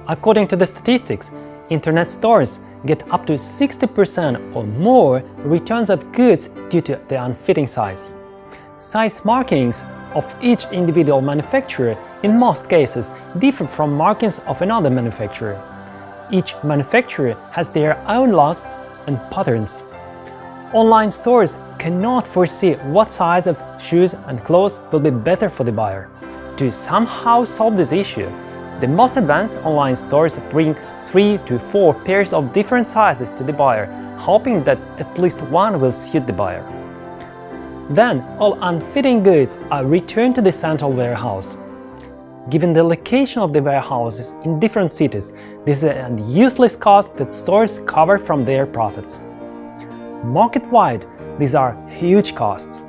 According to the statistics, internet stores get up to 60% or more returns of goods due to the unfitting size. Size markings of each individual manufacturer in most cases differ from markings of another manufacturer. Each manufacturer has their own lasts and patterns. Online stores cannot foresee what size of shoes and clothes will be better for the buyer. To somehow solve this issue, the most advanced online stores bring 3 to 4 pairs of different sizes to the buyer, hoping that at least one will suit the buyer. Then, all unfitting goods are returned to the central warehouse. Given the location of the warehouses in different cities, this is a useless cost that stores cover from their profits. Market-wide, these are huge costs.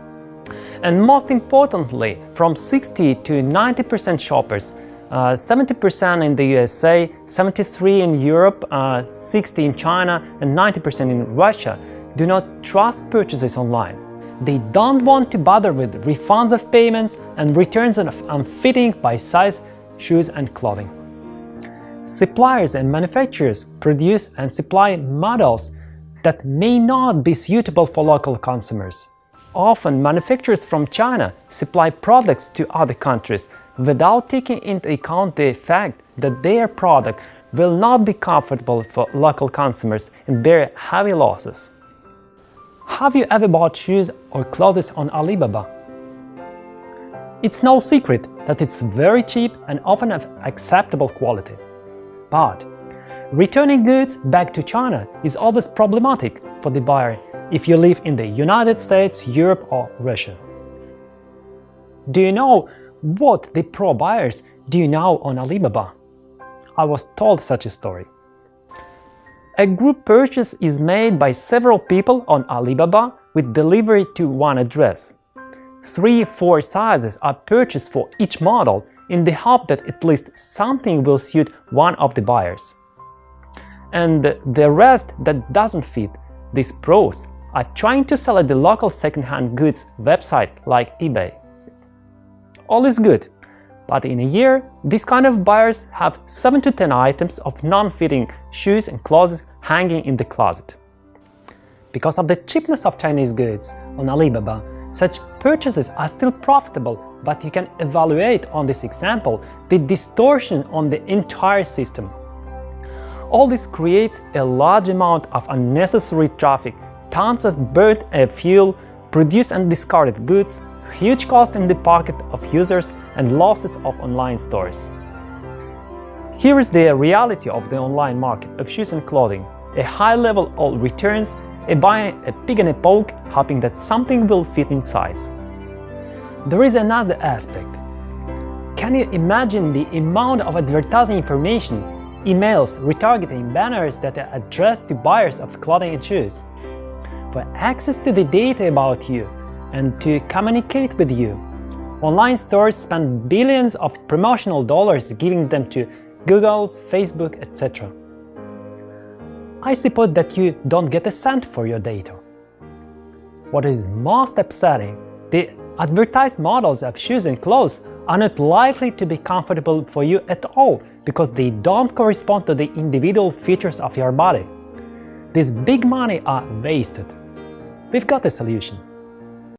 And most importantly, from 60 to 90% shoppers, 70% in the USA, 73% in Europe, 60% in China, and 90% in Russia do not trust purchases online. They don't want to bother with refunds of payments and returns of unfitting by size shoes and clothing. Suppliers and manufacturers produce and supply models that may not be suitable for local consumers. Often, manufacturers from China supply products to other countries without taking into account the fact that their product will not be comfortable for local consumers and bear heavy losses. Have you ever bought shoes or clothes on Alibaba? It's no secret that it's very cheap and often of acceptable quality. But returning goods back to China is always problematic for the buyer if you live in the United States, Europe, or Russia. Do you know what the pro buyers do now on Alibaba? I was told such a story. A group purchase is made by several people on Alibaba with delivery to one address. 3-4 sizes are purchased for each model in the hope that at least something will suit one of the buyers. And the rest that doesn't fit, these pros are trying to sell at the local second-hand goods website like eBay. All is good, but in a year, these kind of buyers have 7 to 10 items of non-fitting shoes and clothes hanging in the closet. Because of the cheapness of Chinese goods on Alibaba, such purchases are still profitable, but you can evaluate on this example the distortion on the entire system. All this creates a large amount of unnecessary traffic, tons of burnt fuel, produced and discarded goods, huge cost in the pocket of users, and losses of online stores. Here is the reality of the online market of shoes and clothing: a high level of returns, a buy a pig in a poke, hoping that something will fit in size. There is another aspect. Can you imagine the amount of advertising information, emails, retargeting, banners that are addressed to buyers of clothing and shoes? For access to the data about you and to communicate with you, online stores spend billions of promotional dollars giving them to Google, Facebook, etc. I suppose that you don't get a cent for your data. What is most upsetting, the advertised models of shoes and clothes are not likely to be comfortable for you at all because they don't correspond to the individual features of your body. This big money are wasted. We've got a solution.